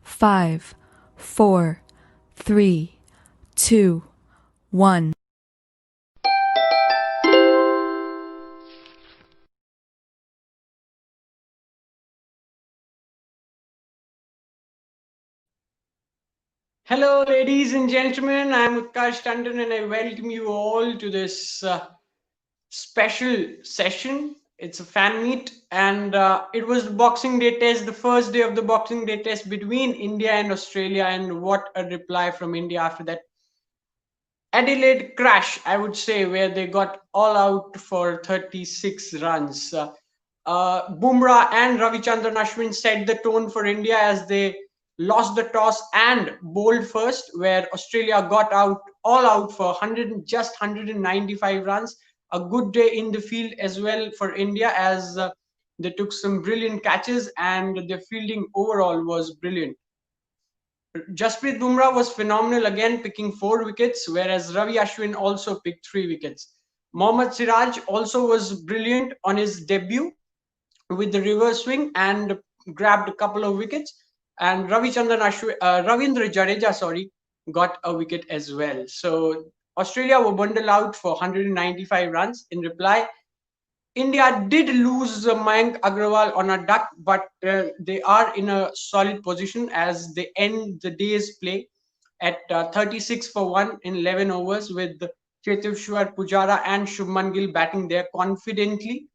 5, 4, 3, 2, 1. Hello, ladies and gentlemen. I'm Utkarsh Tandon, and I welcome you all to this special session. It's a fan meet, and it was the Boxing Day test, the first day of the Boxing Day test between India and Australia. And what a reply from India after that Adelaide crash, I would say, where they got all out for 36 runs. Bumrah and Ravichandran Ashwin set the tone for India as they lost the toss and bowled first, where Australia got out all out for 195 runs. A good day in the field as well for India as they took some brilliant catches and their fielding overall was brilliant. Jasprit Bumrah was phenomenal again, picking 4 wickets, whereas Ravi Ashwin also picked 3 wickets. Mohammad Siraj also was brilliant on his debut with the reverse swing and grabbed a couple of wickets. And Ravindra Jadeja, got a wicket as well. So Australia were bundled out for 195 runs. In reply, India did lose Mayank Agrawal on a duck, but they are in a solid position as they end the day's play at 36 for 1 in 11 overs with Cheteshwar Pujara and Shubman Gill batting there confidently.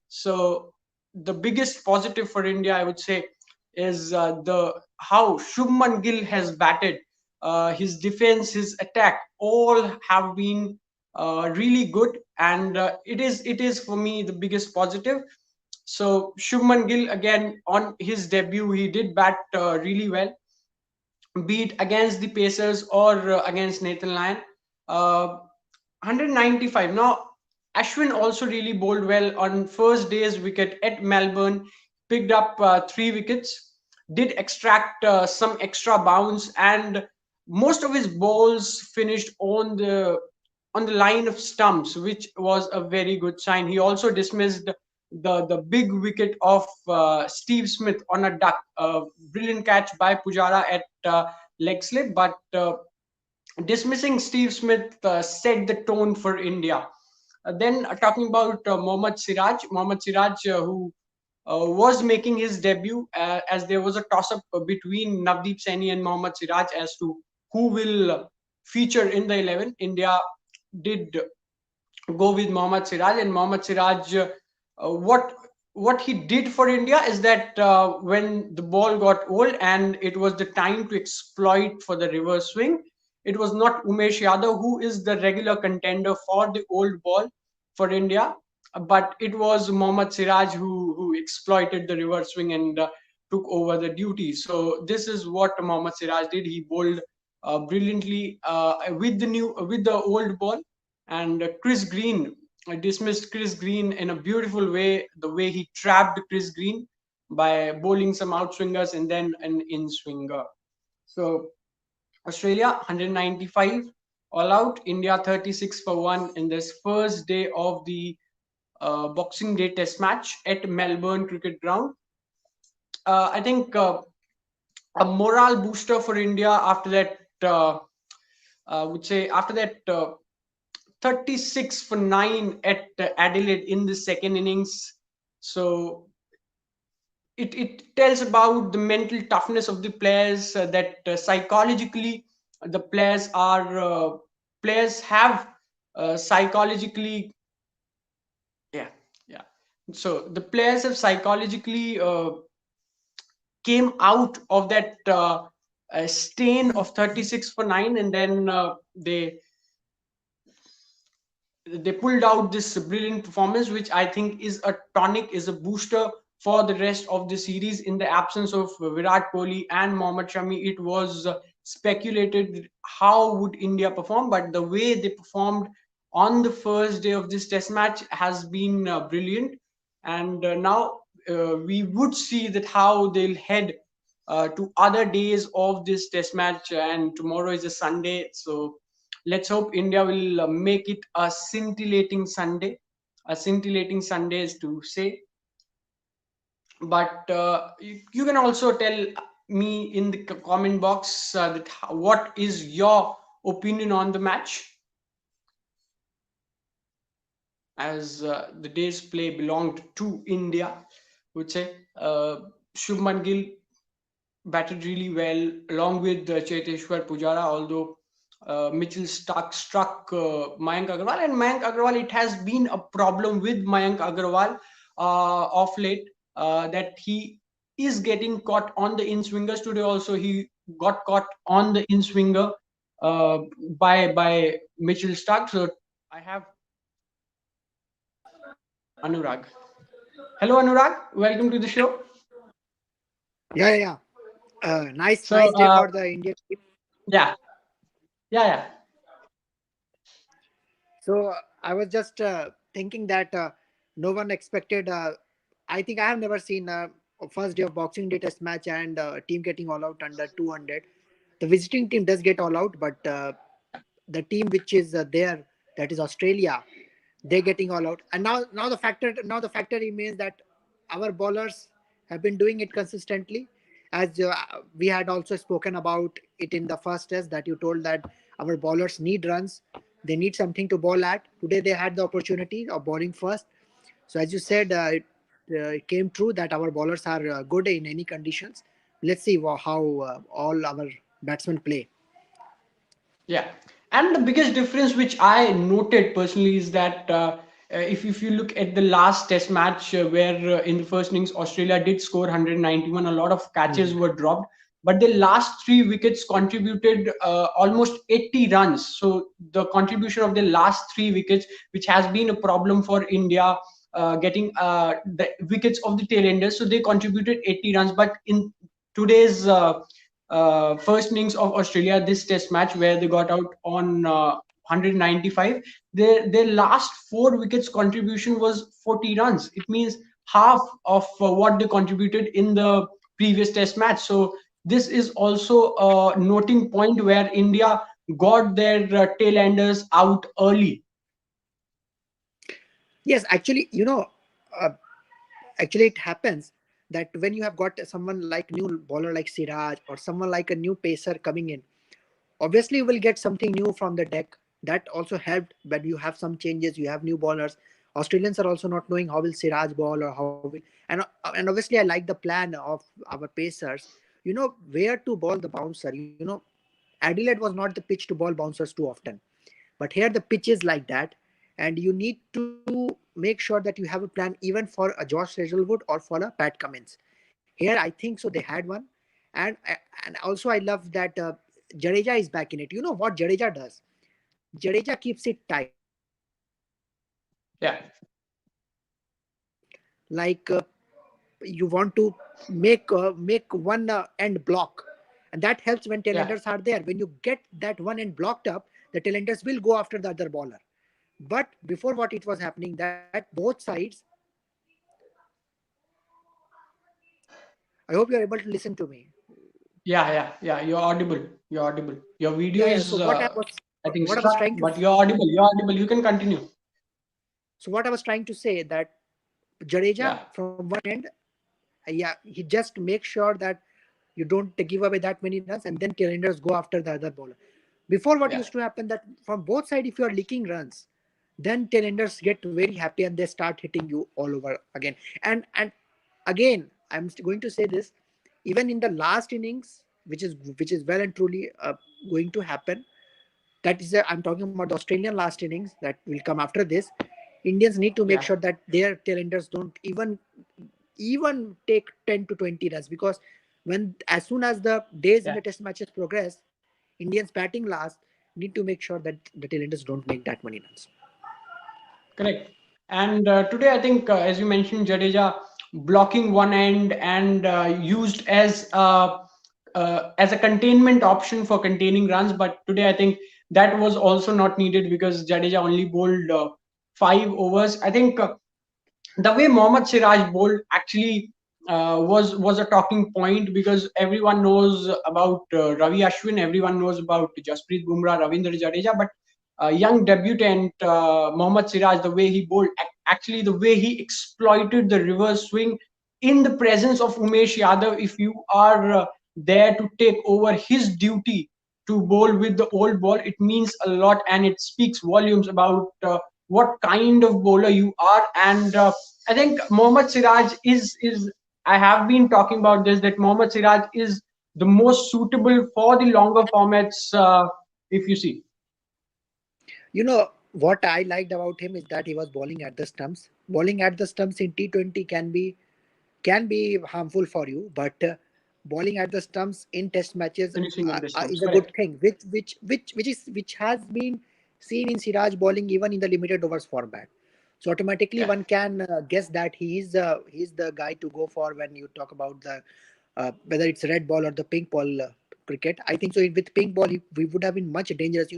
So the biggest positive for India, I would say, is the how Shubman Gill has batted. His defense, his attack, all have been really good, and it is for me the biggest positive. So Shubman Gill again on his debut, he did bat really well, be it against the Pacers or against Nathan Lyon. 195. Now, Ashwin also really bowled well on first day's wicket at Melbourne, picked up 3 wickets, did extract some extra bounce, and most of his balls finished on the line of stumps, which was a very good sign. He also dismissed the big wicket of Steve Smith on a duck. Brilliant catch by Pujara at leg slip, but dismissing Steve Smith set the tone for India. Then talking about Mohammad Siraj, who was making his debut as there was a toss-up between Navdeep Saini and Mohammad Siraj as to who will feature in the 11. India did go with Mohammad Siraj, and Mohammad Siraj, what he did for India is that when the ball got old and it was the time to exploit for the reverse swing, it was not Umesh Yadav who is the regular contender for the old ball for India, but it was Mohammad Siraj who exploited the reverse swing and took over the duty. So this is what Mohammad Siraj did. He bowled brilliantly with the old ball, and Chris Green dismissed Chris Green in a beautiful way. The way he trapped Chris Green by bowling some outswingers and then an in swinger. So Australia 195 all out, India 36 for 1 in this first day of the Boxing Day Test match at Melbourne Cricket Ground. I think a morale booster for India after that. I would say after that 36 for 9 at Adelaide in the second innings. So it tells about the mental toughness of the players, that psychologically the players have psychologically, yeah, yeah. So the players have psychologically came out of that stain of 36 for 9, and then they pulled out this brilliant performance, which I think is a tonic, is a booster for the rest of the series. In the absence of Virat Kohli and Mohammad Shami, it was speculated how would India perform, but the way they performed on the first day of this test match has been brilliant. And now we would see that how they'll head to other days of this test match, and tomorrow is a Sunday, so let's hope India will make it a scintillating Sunday. A scintillating Sunday is to say, but you can also tell me in the comment box what is your opinion on the match, as the day's play belonged to India, would say. Shubman Gill batted really well along with Cheteshwar Pujara, although Mitchell Stark struck Mayank Agarwal, and Mayank Agarwal, it has been a problem with Mayank Agarwal of late, that he is getting caught on the in swingers. Today also he got caught on the in swinger uh, by Mitchell Stark. So I have Anurag. Hello, Anurag. Welcome to the show. Yeah. Nice, So, nice day for the Indian team. yeah, yeah. So I was just thinking that no one expected. I think I have never seen a first day of Boxing Day test match and team getting all out under 200. The visiting team does get all out, but the team which is there, that is Australia, they're getting all out. And now the factor remains that our bowlers have been doing it consistently, as we had also spoken about it in the first test, that you told that our bowlers need runs, they need something to bowl at. Today they had the opportunity of bowling first. So as you said, it came true that our bowlers are good in any conditions. Let's see how all our batsmen play. Yeah, and the biggest difference which I noted personally is that if you look at the last Test match where in the first innings Australia did score 191, a lot of catches Mhm. were dropped, but the last three wickets contributed almost 80 runs. So the contribution of the last three wickets, which has been a problem for India, getting the wickets of the tailenders, so they contributed 80 runs. But in today's first innings of Australia, this test match where they got out on 195, their last four wickets contribution was 40 runs. It means half of what they contributed in the previous test match. So this is also a noting point where India got their tail enders out early. Yes, actually, uh, actually it happens that when you have got someone like new bowler like Siraj or someone like a new pacer coming in, obviously you will get something new from the deck. That also helped when you have some changes, you have new bowlers. Australians are also not knowing how will Siraj ball or how will, and obviously I like the plan of our pacers. Where to ball the bouncer. Adelaide was not the pitch to ball bouncers too often, but here the pitch is like that, and you need to make sure that you have a plan even for a Josh Hazlewood or for a Pat Cummins. Here I think so they had one. And also I love that Jadeja is back in it. You know what Jadeja does? Jadeja keeps it tight. Yeah, Like you want to make one end block, and that helps when yeah, tailenders are there. When you get that one end blocked up, the tailenders will go after the other bowler. But before, what it was happening, that both sides, I hope you are able to listen to me. yeah. You're audible. You're audible. Your video Yeah. So is, I think, what I was stuck, trying to but you're audible. You're audible. You can continue. so what I was trying to say that Jadeja Yeah, from one end, yeah, he just makes sure that you don't give away that many runs, and then tailenders go after the other bowler. Before, what yeah, used to happen that from both sides, if you are leaking runs, then tailenders get very happy and they start hitting you all over again. And again, I'm going to say this, even in the last innings, which is well and truly going to happen. That is, I'm talking about the Australian last innings that will come after this. Indians need to make yeah, sure that their tailenders don't even take 10 to 20 runs, because when as soon as the days in yeah. the test matches progress, Indians batting last need to make sure that the tailenders don't make that many runs. Correct. And today, I think, as you mentioned, Jadeja blocking one end and used as a containment option for containing runs. But today, I think that was also not needed because Jadeja only bowled 5 overs. I think the way Mohammad Siraj bowled actually was a talking point, because everyone knows about Ravi Ashwin, everyone knows about Jasprit Bumrah, Ravindra Jadeja, but young debutant Mohammad Siraj, the way he bowled, actually the way he exploited the reverse swing in the presence of Umesh Yadav. If you are there to take over his duty to bowl with the old ball, it means a lot, and it speaks volumes about what kind of bowler you are. And I think Mohammad Siraj is I have been talking about this, that Mohammad Siraj is the most suitable for the longer formats. If you see, You know what I liked about him is that he was bowling at the stumps. Bowling at the stumps in T20 can be harmful for you, but bowling at the stumps in Test matches finishing in distance, is a good correct? thing, which has been seen in Siraj bowling even in the limited overs format. So automatically Yeah, one can guess that he's the guy to go for when you talk about the whether it's red ball or the pink ball cricket. I think so. With pink ball, we would have been much dangerous.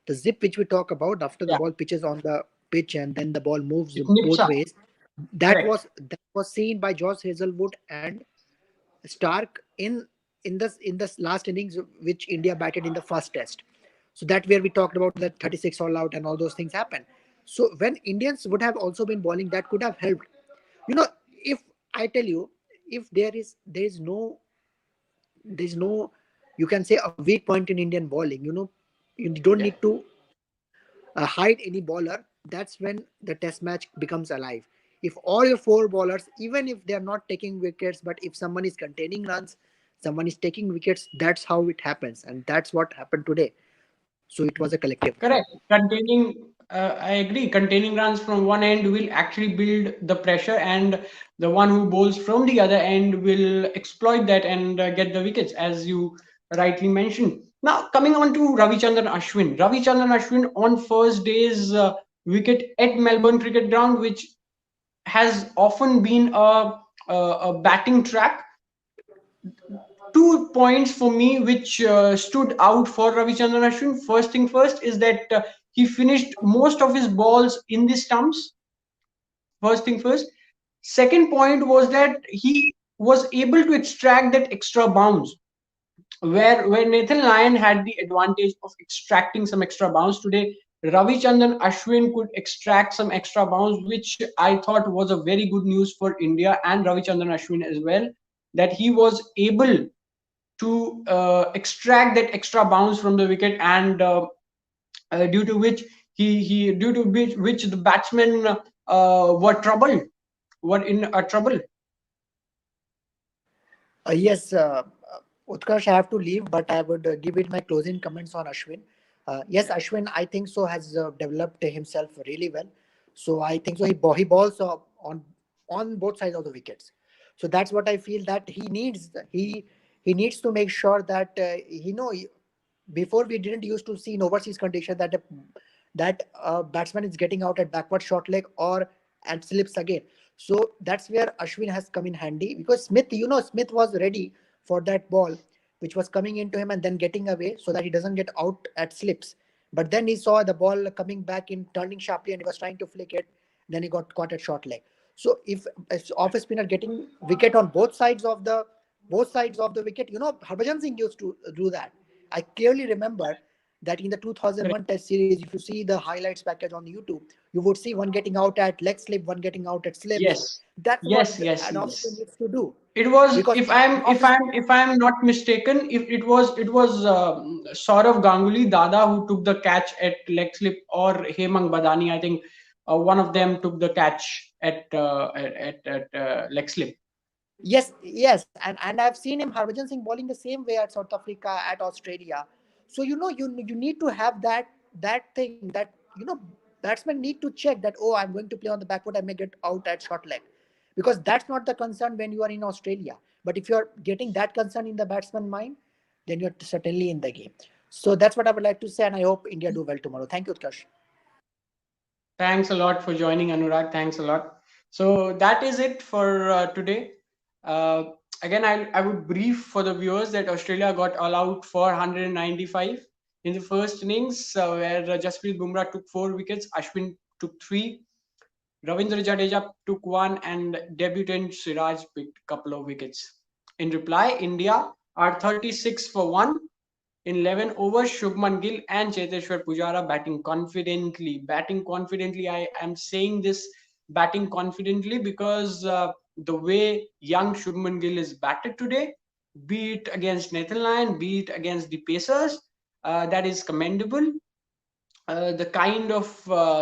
The zip which we talk about after the yeah, ball pitches on the pitch and then the ball moves it nips both up, ways. That correct. was that was seen by Josh Hazelwood and Stark in this last innings which India batted in the first test. So that where we talked about that 36 all out and all those things happen. So when Indians would have also been bowling, that could have helped. If I tell you, if there is no you can say a weak point in Indian bowling. You don't Yeah. need to hide any bowler. That's when the test match becomes alive. If all your four bowlers, even if they are not taking wickets, but if someone is containing runs, someone is taking wickets, that's how it happens, and that's what happened today. So it was a collective. Correct. I agree. Containing runs from one end will actually build the pressure, and the one who bowls from the other end will exploit that and get the wickets, as you rightly mentioned. Now, coming on to Ravichandran Ashwin. Ravichandran Ashwin on first day's wicket at Melbourne Cricket Ground, which has often been a batting track. Two points for me which stood out for Ravichandran Ashwin. First thing first is that he finished most of his balls in the stumps. First thing first. Second point was that he was able to extract that extra bounce. Where Nathan Lyon had the advantage of extracting some extra bounce today, Ravichandran Ashwin could extract some extra bounce, which I thought was a very good news for India and Ravichandran Ashwin as well. That he was able to extract that extra bounce from the wicket, and due to which he due to which the batsmen were in trouble. Yes, Utkarsh, I have to leave, but I would give it my closing comments on Ashwin. Yes, Yeah. Ashwin, I think so has developed himself really well. So I think so he balls on both sides of the wickets. So that's what I feel that he needs to make sure that before we didn't used to see in overseas condition that that batsman is getting out at backward short leg or and slips again. So that's where Ashwin has come in handy because Smith was ready for that ball which was coming into him and then getting away so that he doesn't get out at slips. But then he saw the ball coming back in, turning sharply, and he was trying to flick it. Then he got caught at short leg. So if off spinner getting wicket on both sides of the wicket, Harbhajan Singh used to do that. I clearly remember that in the Correct. 2001 Test series, if you see the highlights package on YouTube, you would see one getting out at leg slip, one getting out at slips. Yes, That's what yes, yes, an off spinner yes. needs to do It was, because off spinner. if I'm not mistaken, if it was Saurav Ganguly Dada who took the catch at leg slip, or Hemang Badani. I think one of them took the catch at leg slip. Yes, yes, and I've seen him Harbhajan Singh bowling the same way at South Africa, at Australia. So you need to have that thing that batsmen need to check that, oh, I'm going to play on the back foot, I may get out at short leg, because that's not the concern when you are in Australia. But if you're getting that concern in the batsman mind, then you're certainly in the game. So that's what I would like to say, and I hope India do well tomorrow. Thank you, Utkarsh. Thanks a lot for joining, Anurag. Thanks a lot. So that is it for today. Uh, Again, I would brief for the viewers that Australia got all out for 195 in the first innings, where Jasprit Bumrah took 4 wickets, Ashwin took 3, Ravindra Jadeja took 1, and debutant Siraj picked a couple of wickets. In reply, India are 36 for 1 in 11 overs. Shubman Gill and Cheteshwar Pujara batting confidently. Batting confidently. I am saying this batting confidently because the way young Shubman Gill is batted today, be it against Netherlands, be it against the Pacers. That is commendable. The kind of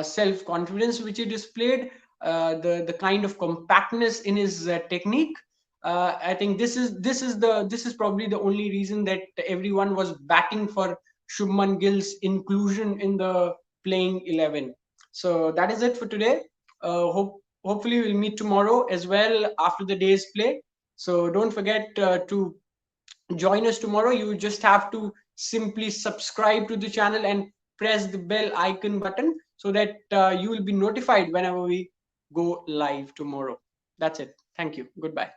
self confidence which he displayed, the kind of compactness in his technique. I think this is probably the only reason that everyone was batting for Shubman Gill's inclusion in the playing 11. So that is it for today. Hopefully we'll meet tomorrow as well after the day's play. So don't forget to join us tomorrow. You just have to simply subscribe to the channel and press the bell icon button so that you will be notified whenever we go live tomorrow. That's it. Thank you. Goodbye.